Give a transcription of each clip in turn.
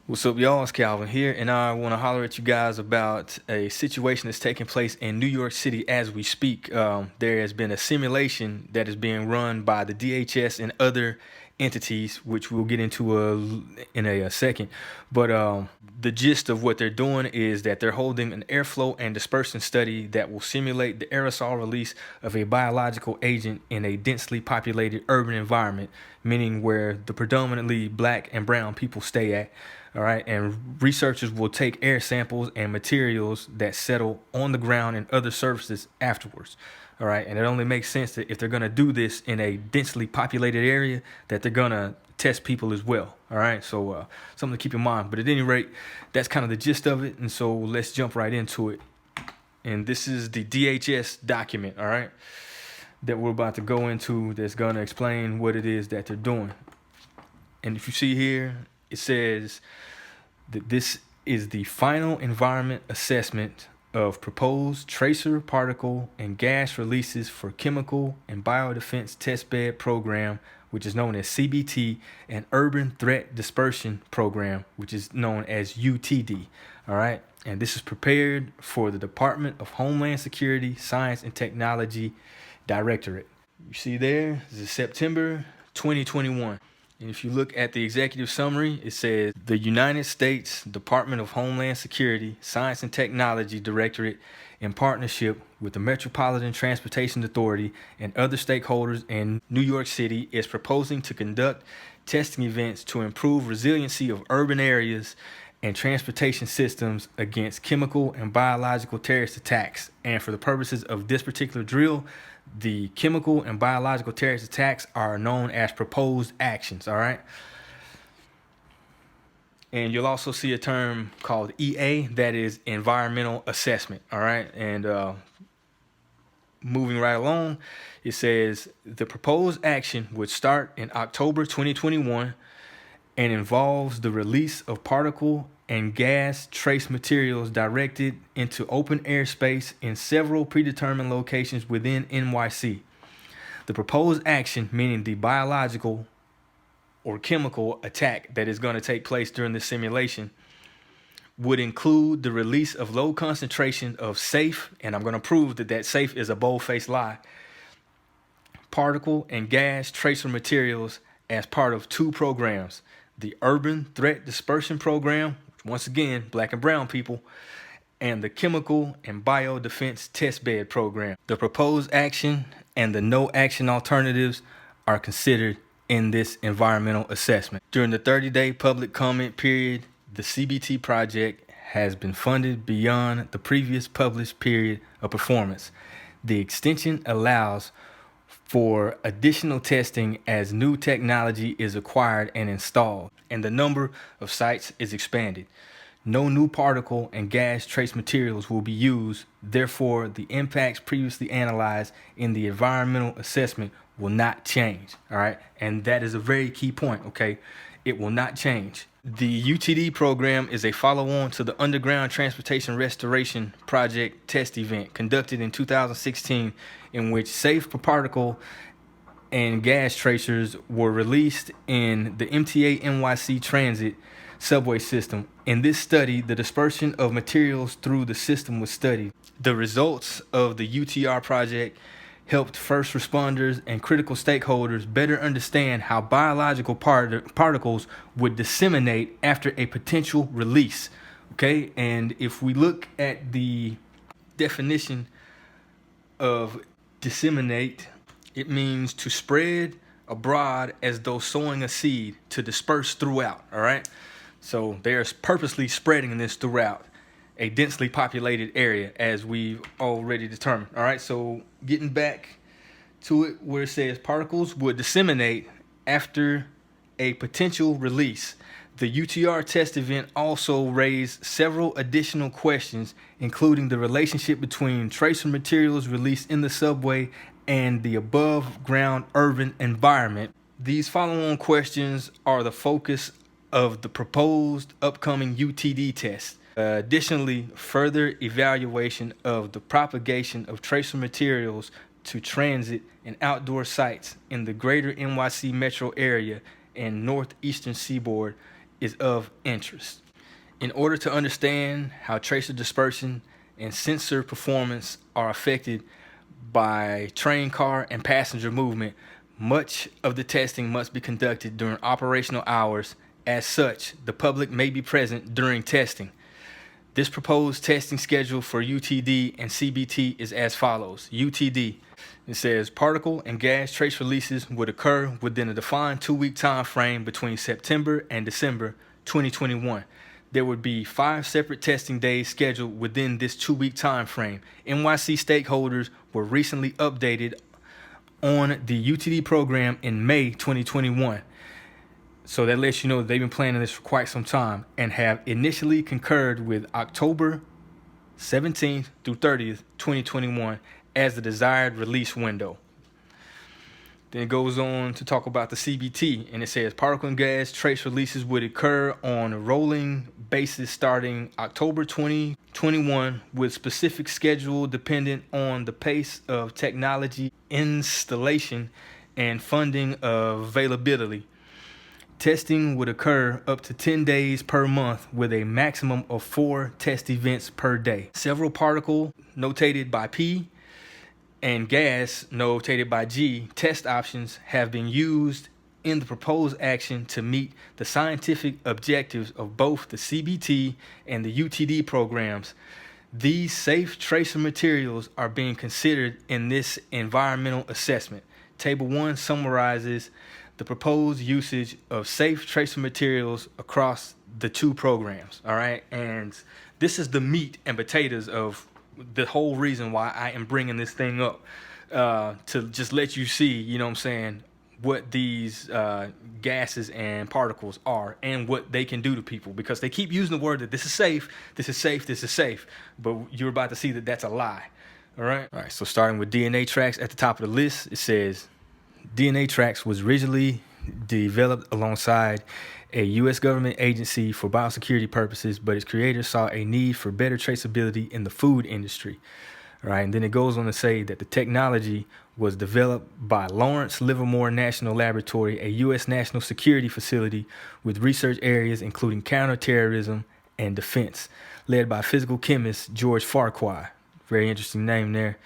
What's up, y'all? It's Calvin here, and I want to holler at you guys about a situation that's taking place in New York City as we speak. There has been a simulation that is being run by the DHS and other entities, which we'll get into in a second. But the gist of what they're doing is that they're holding an airflow and dispersion study that will simulate the aerosol release of a biological agent in a densely populated urban environment, meaning where the predominantly black and brown people stay at. All right, and researchers will take air samples and materials that settle on the ground and other surfaces afterwards. All right, and it only makes sense that if they're going to do this in a densely populated area, that they're going to test people as well. All right, so something to keep in mind. But at any rate, that's kind of the gist of it. And so let's jump right into it. And this is the DHS document, all right, that we're about to go into, that's going to explain what it is that they're doing. And if you see here, it says that this is the final environment assessment of proposed tracer, particle, and gas releases for chemical and biodefense testbed program, which is known as CBT, and urban threat dispersion program, which is known as UTD. All right. And this is prepared for the Department of Homeland Security, Science and Technology Directorate. You see there, this is September 2021. And if you look at the executive summary, it says the United States Department of Homeland Security, Science and Technology Directorate, in partnership with the Metropolitan Transportation Authority and other stakeholders in New York City, is proposing to conduct testing events to improve resiliency of urban areas and transportation systems against chemical and biological terrorist attacks. And for the purposes of this particular drill, the chemical and biological terrorist attacks are known as proposed actions, all right? And you'll also see a term called EA, that is environmental assessment, all right? And moving right along, it says the proposed action would start in October 2021 and involves the release of particle and gas trace materials directed into open airspace in several predetermined locations within NYC. The proposed action, meaning the biological or chemical attack that is going to take place during this simulation, would include the release of low concentration of safe, and I'm going to prove that that safe is a bold-faced lie, particle and gas tracer materials as part of two programs: the Urban Threat Dispersion Program, once again, black and brown people, and the Chemical and Biodefense Testbed Program. The proposed action and the no action alternatives are considered in this environmental assessment. During the 30-day public comment period, the CBT project has been funded beyond the previous published period of performance. The extension allows for additional testing as new technology is acquired and installed, and the number of sites is expanded. No new particle and gas trace materials will be used. Therefore, the impacts previously analyzed in the environmental assessment will not change. All right. And that is a very key point. OK, it will not change. The UTD program is a follow-on to the Underground Transportation Restoration Project test event conducted in 2016, in which safe particle and gas tracers were released in the MTA NYC Transit subway system. In this study, the dispersion of materials through the system was studied. The results of the UTR project helped first responders and critical stakeholders better understand how biological particles would disseminate after a potential release. Okay, and if we look at the definition of disseminate, it means to spread abroad as though sowing a seed, to disperse throughout. All right, so they're purposely spreading this throughout a densely populated area, as we've already determined. All right, so getting back to it, where it says particles would disseminate after a potential release. The UTR test event also raised several additional questions, including the relationship between tracer materials released in the subway and the above ground urban environment. These following questions are the focus of the proposed upcoming UTD test. Additionally, further evaluation of the propagation of tracer materials to transit and outdoor sites in the greater NYC metro area and northeastern seaboard is of interest. In order to understand how tracer dispersion and sensor performance are affected by train car and passenger movement, much of the testing must be conducted during operational hours. As such, the public may be present during testing. This proposed testing schedule for UTD and CBT is as follows. UTD, it says particle and gas trace releases would occur within a defined 2-week time frame between September and December 2021. There would be 5 separate testing days scheduled within this 2-week time frame. NYC stakeholders were recently updated on the UTD program in May 2021. So that lets you know that they've been planning this for quite some time and have initially concurred with October 17th through 30th, 2021 as the desired release window. Then it goes on to talk about the CBT, and it says particle and gas trace releases would occur on a rolling basis starting October 2021 with specific schedule dependent on the pace of technology installation and funding availability. Testing would occur up to 10 days per month with a maximum of 4 test events per day. Several particle notated by P and gas notated by G test options have been used in the proposed action to meet the scientific objectives of both the CBT and the UTD programs. These safe tracer materials are being considered in this environmental assessment. Table 1 summarizes the proposed usage of safe tracer materials across the 2 programs. All right, and this is the meat and potatoes of the whole reason why I am bringing this thing up, to just let you see, you know what I'm saying, what these gases and particles are and what they can do to people, because they keep using the word that this is safe, this is safe, this is safe, but you're about to see that that's a lie. All right, so starting with DNATRAX at the top of the list, it says DNATRAX was originally developed alongside a U.S. government agency for biosecurity purposes, but its creators saw a need for better traceability in the food industry. All right, and then it goes on to say that the technology was developed by Lawrence Livermore National Laboratory, a U.S. national security facility with research areas including counterterrorism and defense, led by physical chemist George Farquhar. Very interesting name there.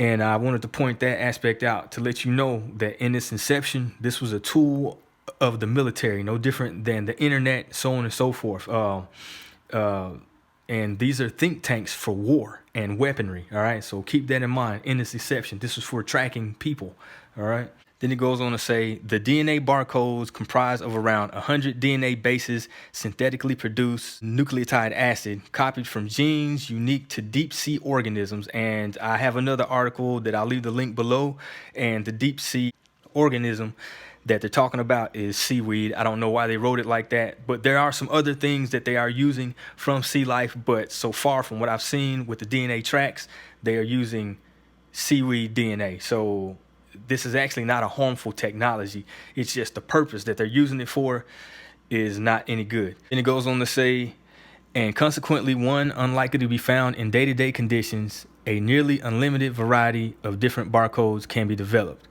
And I wanted to point that aspect out to let you know that in its inception, this was a tool of the military, no different than the internet, so on and so forth. And these are think tanks for war and weaponry. All right, so keep that in mind. In its inception, this was for tracking people. All right. Then it goes on to say the DNA barcodes comprise of around 100 DNA bases, synthetically produced nucleotide acid, copied from genes unique to deep sea organisms. And I have another article that I'll leave the link below. And the deep sea organism that they're talking about is seaweed. I don't know why they wrote it like that, but there are some other things that they are using from sea life. But so far from what I've seen with the DNATRAX, they are using seaweed DNA. So this is actually not a harmful technology. It's just the purpose that they're using it for is not any good. And it goes on to say, and consequently one unlikely to be found in day-to-day conditions, a nearly unlimited variety of different barcodes can be developed.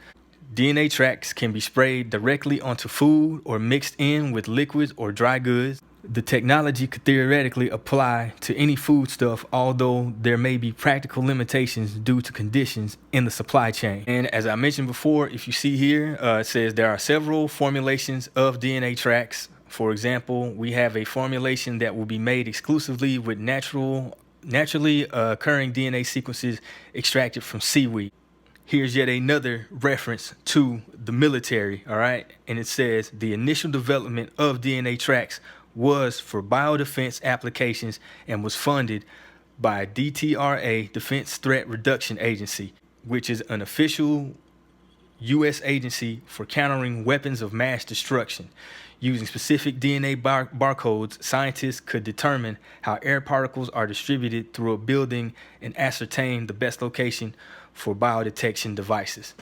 DNATRAX can be sprayed directly onto food or mixed in with liquids or dry goods. The technology could theoretically apply to any foodstuff, although there may be practical limitations due to conditions in the supply chain. And as I mentioned before, if you see here, it says there are several formulations of DNATRAX. For example, we have a formulation that will be made exclusively with naturally occurring DNA sequences extracted from seaweed. Here's yet another reference to the military, all right? And it says the initial development of DNATRAX was for biodefense applications and was funded by DTRA, Defense Threat Reduction Agency, which is an official U.S. agency for countering weapons of mass destruction. Using specific DNA barcodes, scientists could determine how air particles are distributed through a building and ascertain the best location for biodetection devices.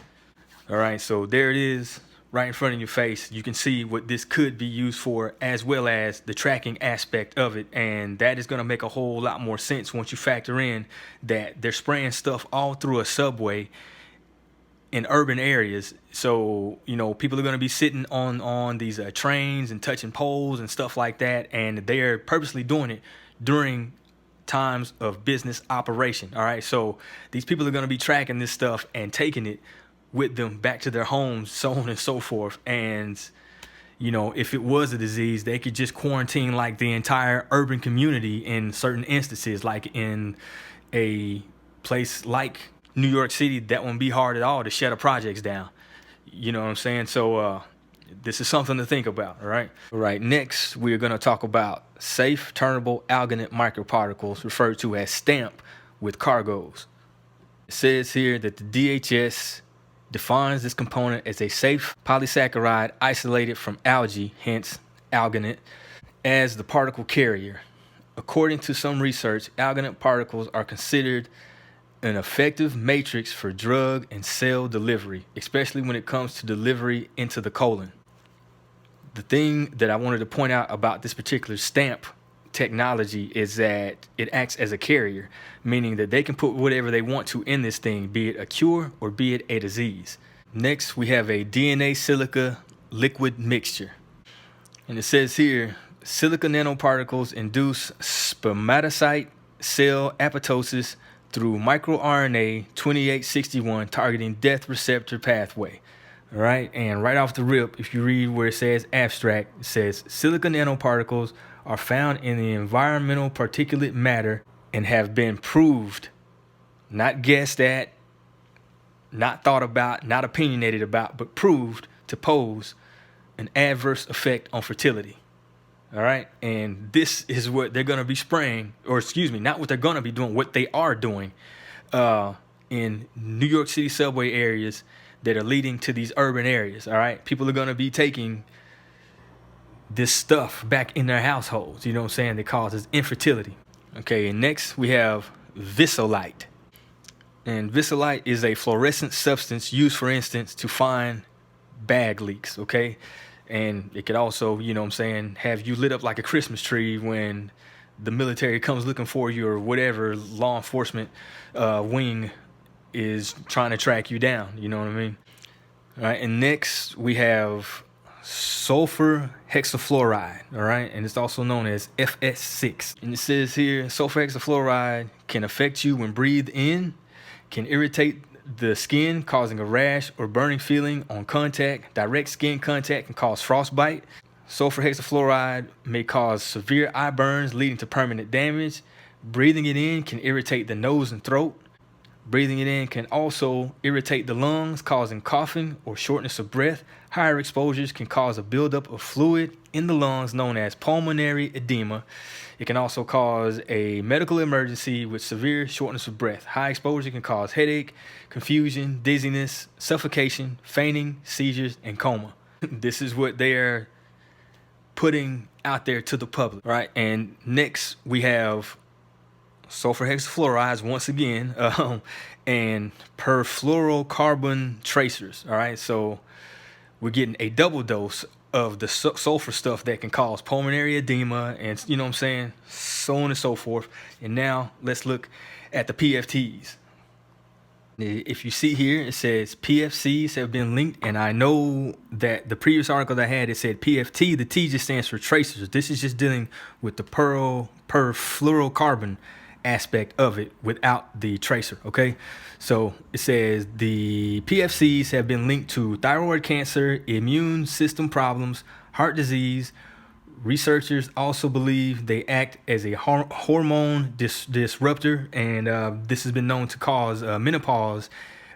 All right, so there it is, right in front of your face. You can see what this could be used for, as well as the tracking aspect of it. And that is going to make a whole lot more sense once you factor in that they're spraying stuff all through a subway in urban areas. So, people are going to be sitting on these trains and touching poles and stuff like that. And they're purposely doing it during times of business operation. All right. So these people are going to be tracking this stuff and taking it with them back to their homes, so on and so forth. And, if it was a disease, they could just quarantine like the entire urban community in certain instances, like in a place like New York City. That won't be hard at all to shut the projects down. You know what I'm saying? So this is something to think about. All right. Next, we're going to talk about safe turnable alginate microparticles, referred to as STAMP, with cargoes. It says here that the DHS defines this component as a safe polysaccharide isolated from algae, hence alginate, as the particle carrier. According to some research, alginate particles are considered an effective matrix for drug and cell delivery, especially when it comes to delivery into the colon. The thing that I wanted to point out about this particular STAMP technology is that it acts as a carrier, meaning that they can put whatever they want to in this thing, be it a cure or be it a disease. Next, we have a DNA silica liquid mixture. And it says here, silica nanoparticles induce spermatocyte cell apoptosis through microRNA 2861 targeting death receptor pathway. All right, and right off the rip, if you read where it says abstract, it says silica nanoparticles are found in the environmental particulate matter and have been proved, not guessed at, not thought about, not opinionated about, but proved to pose an adverse effect on fertility. All right, and this is what they're going to be spraying, or excuse me, not what they're going to be doing, what they are doing in New York City subway areas that are leading to these urban areas. All right, people are going to be taking this stuff back in their households, you know what I'm saying, that causes infertility. Okay, and next we have visolite. And visolite is a fluorescent substance used, for instance, to find bag leaks, okay? And it could also, you know what I'm saying, have you lit up like a Christmas tree when the military comes looking for you, or whatever law enforcement wing is trying to track you down, you know what I mean? All right, and next we have sulfur hexafluoride, all right, and it's also known as FS6. And it says here, sulfur hexafluoride can affect you when breathed in, can irritate the skin, causing a rash or burning feeling on contact. Direct skin contact can cause frostbite. Sulfur hexafluoride may cause severe eye burns, leading to permanent damage. Breathing it in can irritate the nose and throat. Breathing it in can also irritate the lungs, causing coughing or shortness of breath. Higher exposures can cause a buildup of fluid in the lungs known as pulmonary edema. It can also cause a medical emergency with severe shortness of breath. High exposure can cause headache, confusion, dizziness, suffocation, fainting, seizures, and coma. This is what they're putting out there to the public, right? And next we have sulfur hexafluorides once again, and perfluorocarbon tracers. All right, so we're getting a double dose of the sulfur stuff that can cause pulmonary edema, and you know what I'm saying, so on and so forth. And now let's look at the PFTs. If you see here, it says PFCs have been linked, and I know that the previous article that I had, it said PFT. The T just stands for tracers. This is just dealing with the perfluorocarbon aspect of it without the tracer, okay? So it says the PFCs have been linked to thyroid cancer, immune system problems, heart disease. Researchers also believe they act as a hormone disruptor, and this has been known to cause menopause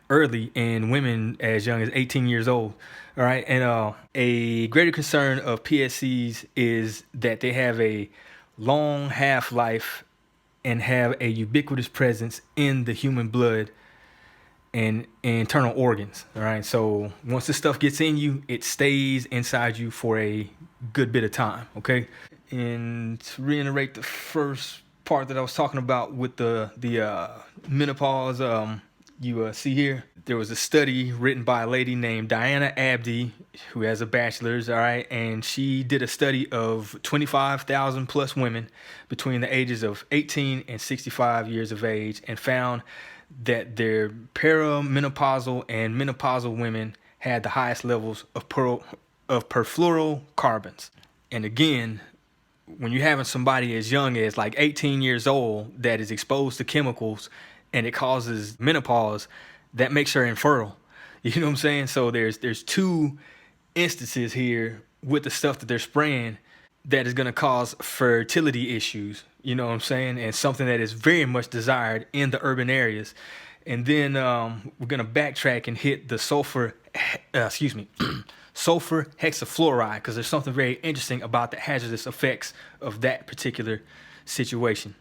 early in women as young as 18 years old. All right, and a greater concern of PFCs is that they have a long half-life and have a ubiquitous presence in the human blood and internal organs. All right, so once this stuff gets in you, it stays inside you for a good bit of time, okay? And to reiterate the first part that I was talking about with the menopause, you see here, there was a study written by a lady named Diana Abdi, who has a bachelor's, all right, and she did a study of 25,000 plus women between the ages of 18 and 65 years of age, and found that their perimenopausal and menopausal women had the highest levels of perfluorocarbons. And again, when you're having somebody as young as like 18 years old that is exposed to chemicals and it causes menopause, that makes her infertile. You know what I'm saying? So there's two instances here with the stuff that they're spraying that is going to cause fertility issues, you know what I'm saying, and something that is very much desired in the urban areas. And then we're going to backtrack and hit the sulfur hexafluoride, because there's something very interesting about the hazardous effects of that particular situation,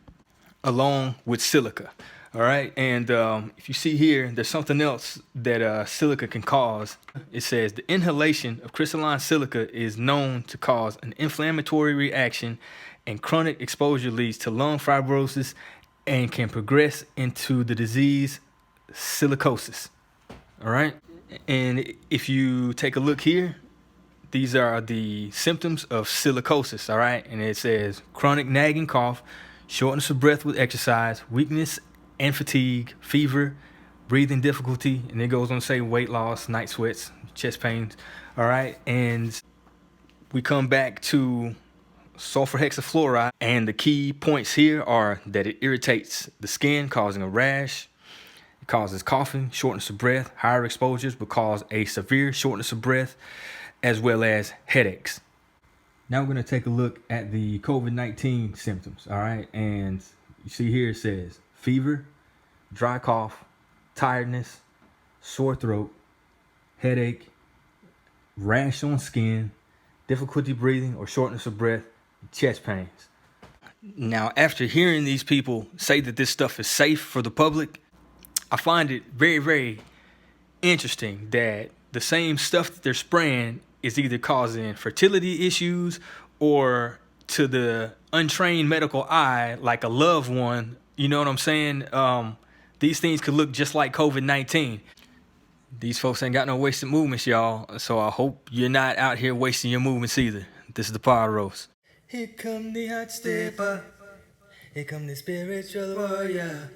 along with silica. All right, and if you see here, there's something else that silica can cause. It says the inhalation of crystalline silica is known to cause an inflammatory reaction, and chronic exposure leads to lung fibrosis and can progress into the disease silicosis. All right, and if you take a look here, these are the symptoms of silicosis. All right, and it says chronic nagging cough, shortness of breath with exercise, weakness and fatigue, fever, breathing difficulty, and it goes on to say weight loss, night sweats, chest pains. All right, and we come back to sulfur hexafluoride, and the key points here are that it irritates the skin, causing a rash. It causes coughing, shortness of breath. Higher exposures will cause a severe shortness of breath, as well as headaches. Now we're going to take a look at the COVID-19 symptoms. All right, and you see here it says fever, dry cough, tiredness, sore throat, headache, rash on skin, difficulty breathing or shortness of breath, chest pains. Now, after hearing these people say that this stuff is safe for the public, I find it very, very interesting that the same stuff that they're spraying is either causing fertility issues or, to the untrained medical eye, like a loved one, you know what I'm saying? These things could look just like COVID-19. These folks ain't got no wasted movements, y'all. So I hope you're not out here wasting your movements either. This is the Pod Roast. Here come the hot stepper. Here come the spiritual warrior.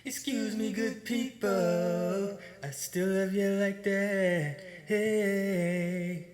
Excuse me, good people. I still love you like that. Hey.